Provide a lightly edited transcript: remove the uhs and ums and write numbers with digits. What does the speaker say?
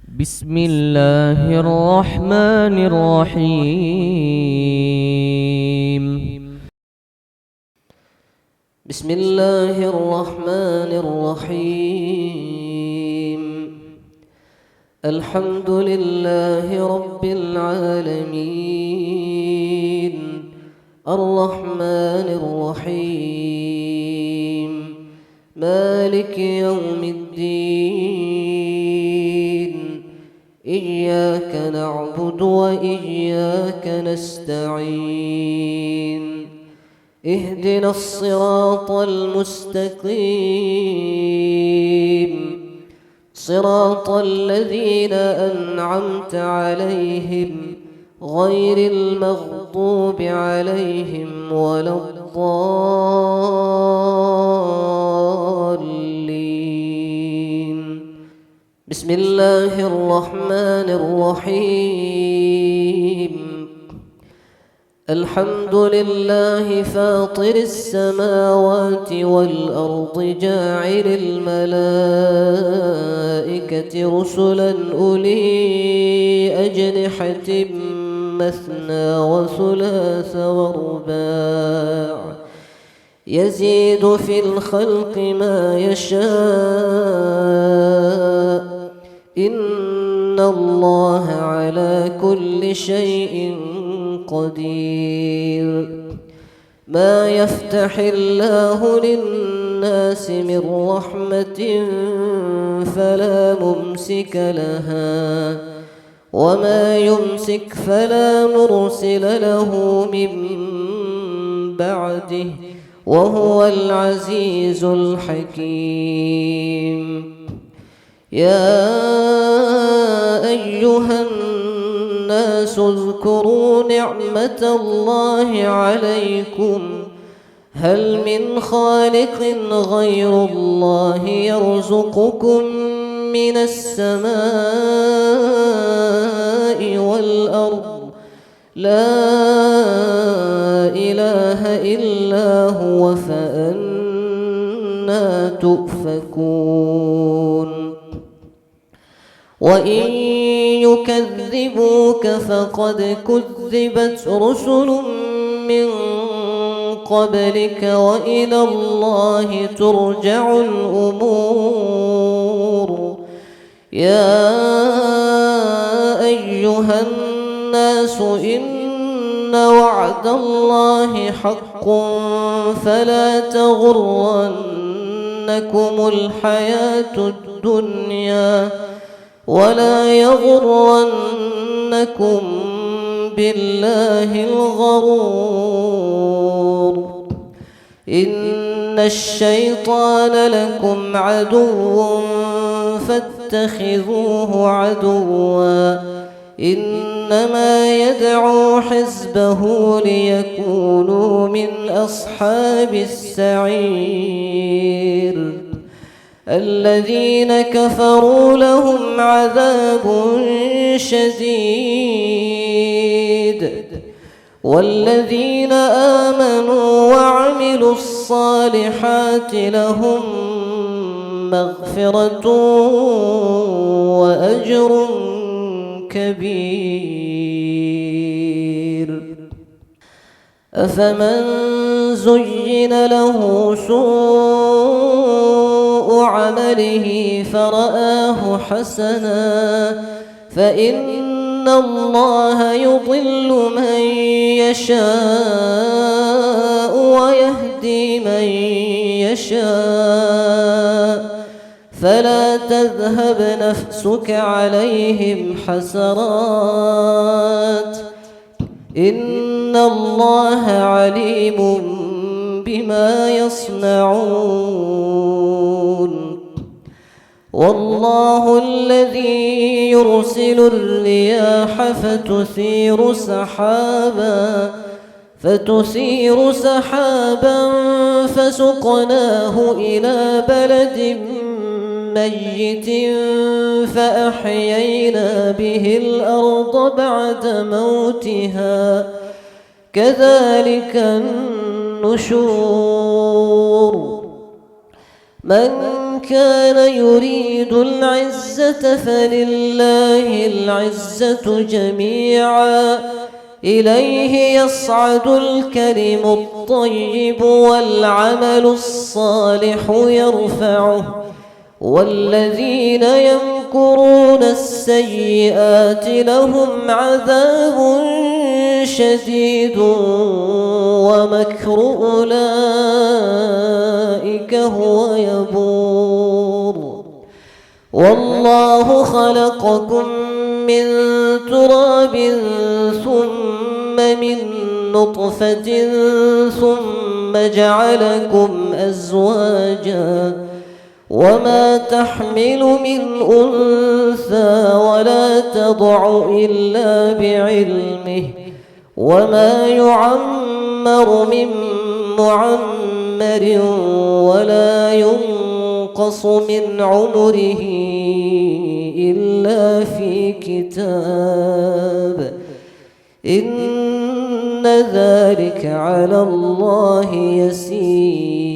بسم الله الرحمن الرحيم. بسم الله الرحمن الرحيم. الحمد لله رب العالمين، الرحمن الرحيم، مالك يوم الدين. إياك نعبد وإياك نستعين. اهدنا الصراط المستقيم، صراط الذين أنعمت عليهم غير المغضوب عليهم ولا الضالين. بسم الله الرحمن الرحيم. الحمد لله فاطر السماوات والأرض، جاعل الملائكة رسلا أولي أجنحة مثنى وثلاث ورباع، يزيد في الخلق ما يشاء، إن الله على كل شيء قدير. ما يفتح الله للناس من رحمة فلا ممسك لها، وما يمسك فلا مرسل له من بعده، وهو العزيز الحكيم. يا أيها الناس اذكروا نعمة الله عليكم، هل من خالق غير الله يرزقكم من السماء والأرض؟ لا إله إلا هو، فأنى تؤفكون؟ وإن يكذبوك فقد كذبت رسل من قبلك، وإلى الله ترجع الأمور. يا أيها الناس إن وعد الله حق، فلا تغرنكم الحياة الدنيا، ولا يغرنكم بالله الغرور. إن الشيطان لكم عدو فاتخذوه عدوا، إنما يدعو حزبه ليكونوا من أصحاب السعير. الذين كفروا لهم عذاب شديد، والذين آمنوا وعملوا الصالحات لهم مغفرة وأجر كبير. أفمن زين له سوء عمله فرآه حسنا، فإن الله يضل من يشاء ويهدي من يشاء، فلا تذهب نفسك عليهم حسرات، إن الله عليم بما يصنعون. والله الذي يرسل الرياح فتثير سحابا فسقناه إلى بلد ميت، فأحيينا به الأرض بعد موتها، كذلك النشور. من كان يريد العزة فلله العزة جميعا إليه يصعد الكلم الطيب والعمل الصالح يرفعه والذين يمكرون السيئات لهم عذاب شديد ومكر أولئك هو يبور والله خلقكم من تراب ثم من نطفة ثم جعلكم أزواجا وما تحمل من أنثى ولا تضع إلا بعلمه وما يعمر من معمر ولا ينقص من عمره إلا في كتاب إن ذلك على الله يسير